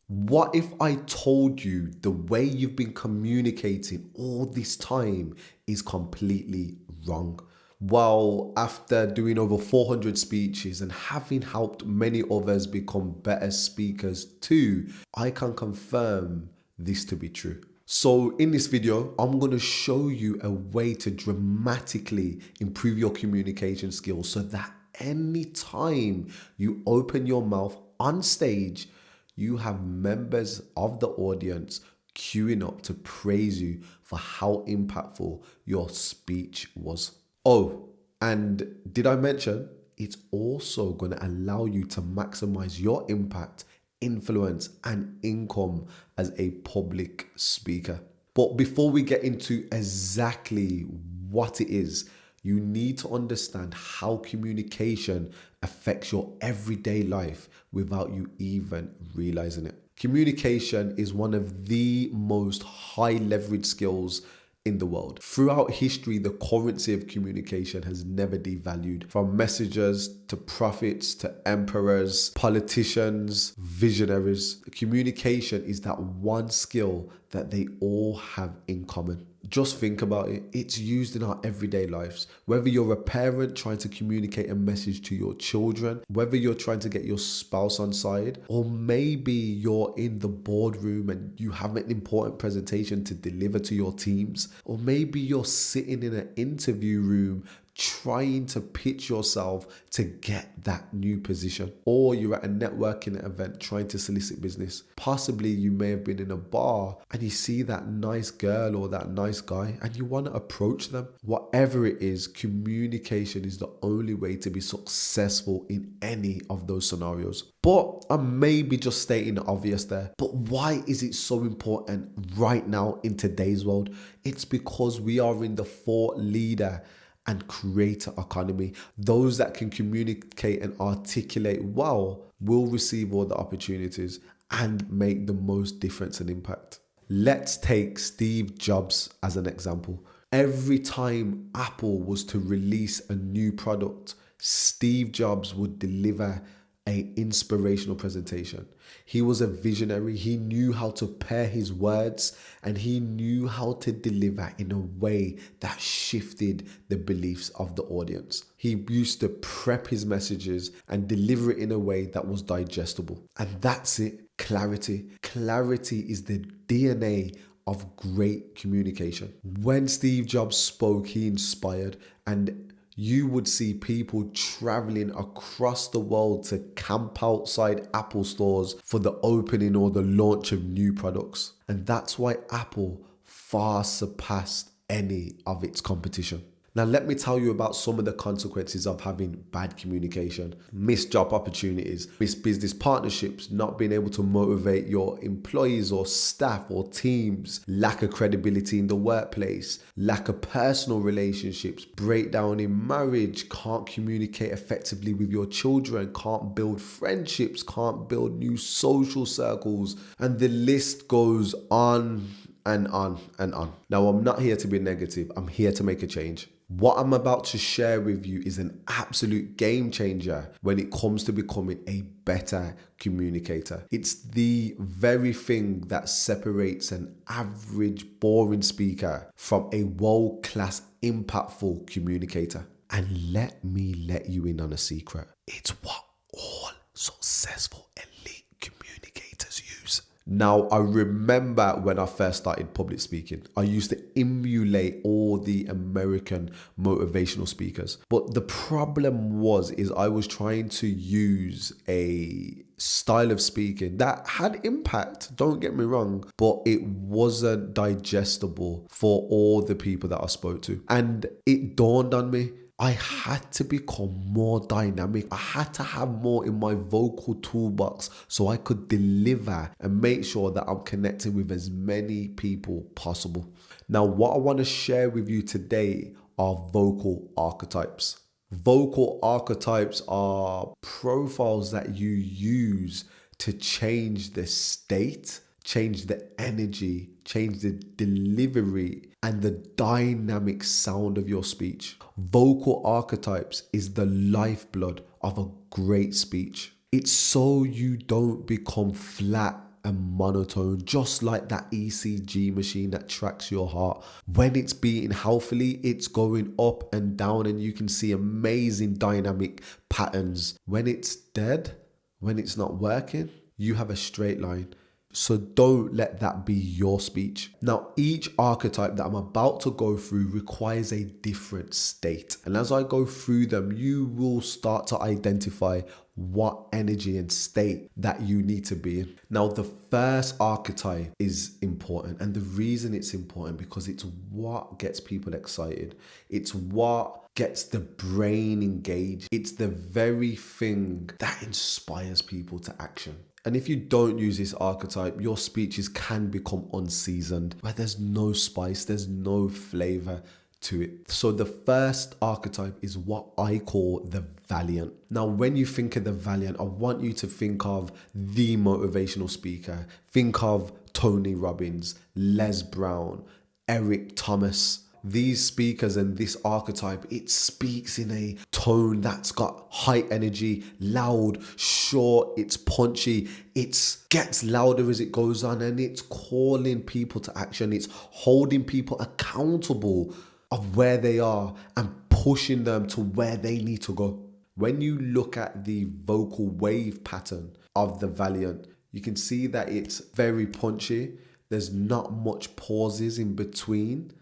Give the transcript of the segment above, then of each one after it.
What if I told you the way you've been communicating all this time is completely wrong? Well, after doing over 400 speeches and having helped many others become better speakers too, I can confirm this to be true. So in this video, I'm going to show you a way to dramatically improve your communication skills so that anytime you open your mouth on stage, you have members of the audience queuing up to praise you for how impactful your speech was. Oh, and did I mention it's also going to allow you to maximize your impact, influence, and income as a public speaker? But before we get into exactly what it is, you need to understand how communication affects your everyday life without you even realizing it. Communication is one of the most high leverage skills in the world. Throughout history, the currency of communication has never devalued. From messengers to prophets to emperors, politicians, visionaries, communication is that one skill that they all have in common. Just think about it. It's used in our everyday lives. Whether you're a parent trying to communicate a message to your children, whether you're trying to get your spouse on side, or maybe you're in the boardroom and you have an important presentation to deliver to your teams, or maybe you're sitting in an interview room trying to pitch yourself to get that new position, or you're at a networking event trying to solicit business. Possibly you may have been in a bar and you see that nice girl or that nice guy and you want to approach them. Whatever it is, communication is the only way to be successful in any of those scenarios. But I may be just stating the obvious there. But why is it so important right now in today's world? It's because we are in the thought leader and creator economy. Those that can communicate and articulate well will receive all the opportunities and make the most difference and impact. Let's take Steve Jobs as an example. Every time Apple was to release a new product, Steve Jobs would deliver an inspirational presentation. He was a visionary. He knew how to pair his words and he knew how to deliver in a way that shifted the beliefs of the audience. He used to prep his messages and deliver it in a way that was digestible. And that's it. Clarity. Clarity is the DNA of great communication. When Steve Jobs spoke, he inspired, and you would see people traveling across the world to camp outside Apple stores for the opening or the launch of new products. And that's why Apple far surpassed any of its competition. Now, let me tell you about some of the consequences of having bad communication. Missed job opportunities, missed business partnerships, not being able to motivate your employees or staff or teams, lack of credibility in the workplace, lack of personal relationships, breakdown in marriage, can't communicate effectively with your children, can't build friendships, can't build new social circles, and the list goes on and on and on. Now, I'm not here to be negative. I'm here to make a change. What I'm about to share with you is an absolute game changer when it comes to becoming a better communicator. It's the very thing that separates an average boring speaker from a world-class impactful communicator. And let me let you in on a secret. It's what all successful elite communicators use. Now, I remember when I first started public speaking, I used to emulate all the American motivational speakers. But the problem is I was trying to use a style of speaking that had impact, don't get me wrong, but it wasn't digestible for all the people that I spoke to. And it dawned on me, I had to become more dynamic. I had to have more in my vocal toolbox so I could deliver and make sure that I'm connecting with as many people possible. Now, what I want to share with you today are vocal archetypes. Vocal archetypes are profiles that you use to change the state, change the energy, change the delivery, and the dynamic sound of your speech. Vocal archetypes is the lifeblood of a great speech. It's so you don't become flat and monotone, just like that ECG machine that tracks your heart. When it's beating healthily, it's going up and down, and you can see amazing dynamic patterns. When it's dead, when it's not working, you have a straight line. So don't let that be your speech. Now, each archetype that I'm about to go through requires a different state. And as I go through them, you will start to identify what energy and state that you need to be in. Now, the first archetype is important. And the reason it's important because it's what gets people excited. It's what gets the brain engaged. It's the very thing that inspires people to action. And if you don't use this archetype, your speeches can become unseasoned, where there's no spice, there's no flavor to it. So the first archetype is what I call the valiant. Now, when you think of the valiant, I want you to think of the motivational speaker. Think of Tony Robbins, Les Brown, Eric Thomas. These speakers and this archetype, it speaks in a tone that's got high energy, loud, short, it's punchy, it gets louder as it goes on, and it's calling people to action. It's holding people accountable of where they are and pushing them to where they need to go. When you look at the vocal wave pattern of the valiant, you can see that it's very punchy. There's not much pauses in between,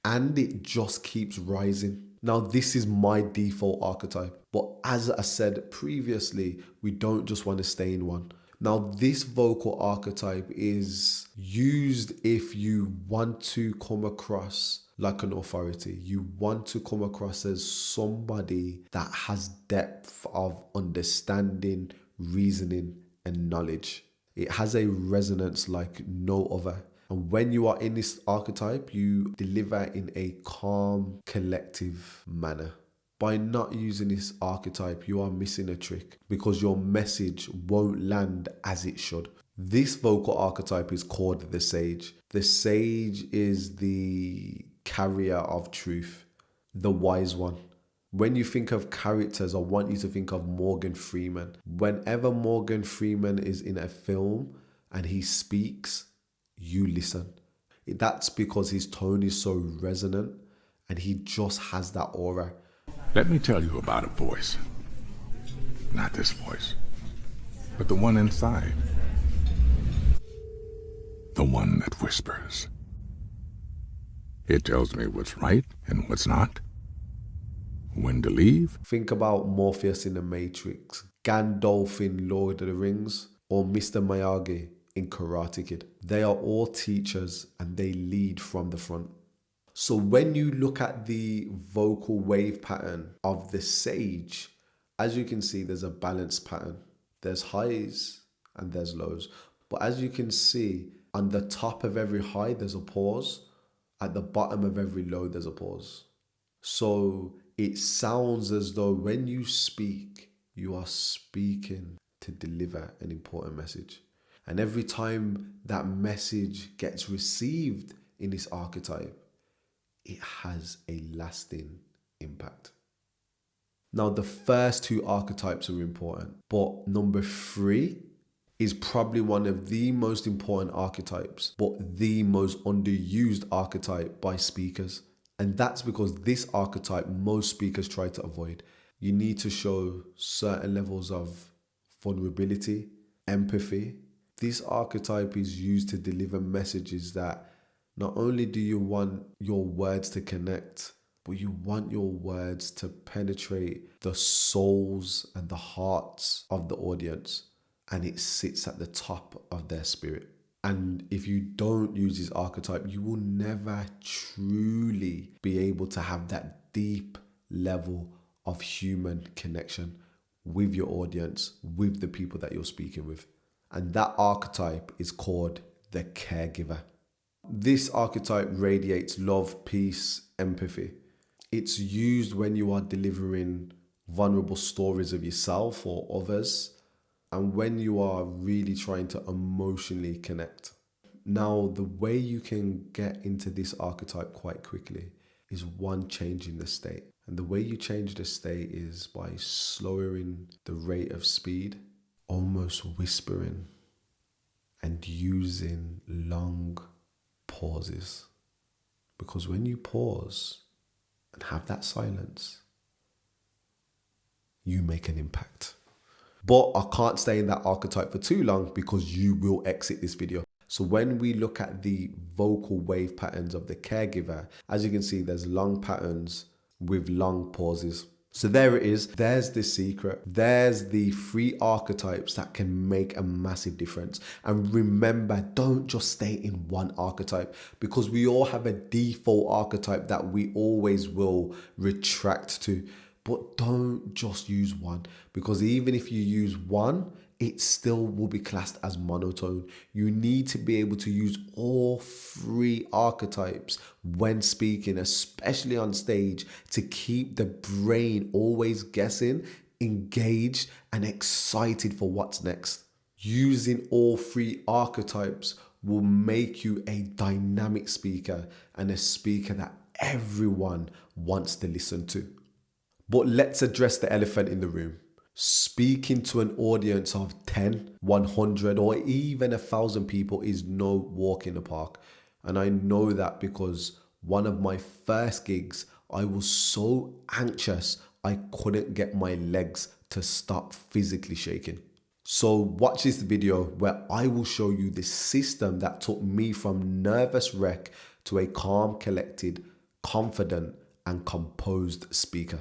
and it just keeps rising. Now, this is my default archetype, but as I said previously, we don't just want to stay in one. Now, this vocal archetype is used if you want to come across like an authority. You want to come across as somebody that has depth of understanding, reasoning, and knowledge. It has a resonance like no other. And when you are in this archetype, you deliver in a calm, collective manner. By not using this archetype, you are missing a trick because your message won't land as it should. This vocal archetype is called the sage. The sage is the carrier of truth, the wise one. When you think of characters, I want you to think of Morgan Freeman. Whenever Morgan Freeman is in a film and he speaks, you listen. That's because his tone is so resonant and he just has that aura. Let me tell you about a voice. Not this voice, but the one inside. The one that whispers. It tells me what's right and what's not. When to leave. Think about Morpheus in The Matrix, Gandalf in Lord of the Rings, or Mr. Miyagi in Karate Kid. They are all teachers and they lead from the front. So when you look at the vocal wave pattern of the sage, as you can see, there's a balanced pattern. There's highs and there's lows. But as you can see, on the top of every high, there's a pause. At the bottom of every low, there's a pause. So it sounds as though when you speak, you are speaking to deliver an important message. And every time that message gets received in this archetype, it has a lasting impact. Now, the first two archetypes are important, but number 3 is probably one of the most important archetypes, but the most underused archetype by speakers. And that's because this archetype, most speakers try to avoid. You need to show certain levels of vulnerability, empathy. This archetype is used to deliver messages that not only do you want your words to connect, but you want your words to penetrate the souls and the hearts of the audience, and it sits at the top of their spirit. And if you don't use this archetype, you will never truly be able to have that deep level of human connection with your audience, with the people that you're speaking with. And that archetype is called the caregiver. This archetype radiates love, peace, empathy. It's used when you are delivering vulnerable stories of yourself or others, and when you are really trying to emotionally connect. Now, the way you can get into this archetype quite quickly is one, changing the state. And the way you change the state is by slowing the rate of speed, almost whispering, and using long pauses. Because when you pause and have that silence, you make an impact. But I can't stay in that archetype for too long because you will exit this video. So when we look at the vocal wave patterns of the caregiver, as you can see, there's long patterns with long pauses. So there it is. There's the secret. There's the 3 archetypes that can make a massive difference. And remember, don't just stay in one archetype, because we all have a default archetype that we always will retract to. But don't just use one, because even if you use one, it still will be classed as monotone. You need to be able to use all 3 archetypes when speaking, especially on stage, to keep the brain always guessing, engaged, and excited for what's next. Using all 3 archetypes will make you a dynamic speaker and a speaker that everyone wants to listen to. But let's address the elephant in the room. Speaking to an audience of 10, 100, or even 1,000 people is no walk in the park. And I know that because one of my first gigs, I was so anxious, I couldn't get my legs to stop physically shaking. So watch this video where I will show you the system that took me from nervous wreck to a calm, collected, confident, and composed speaker.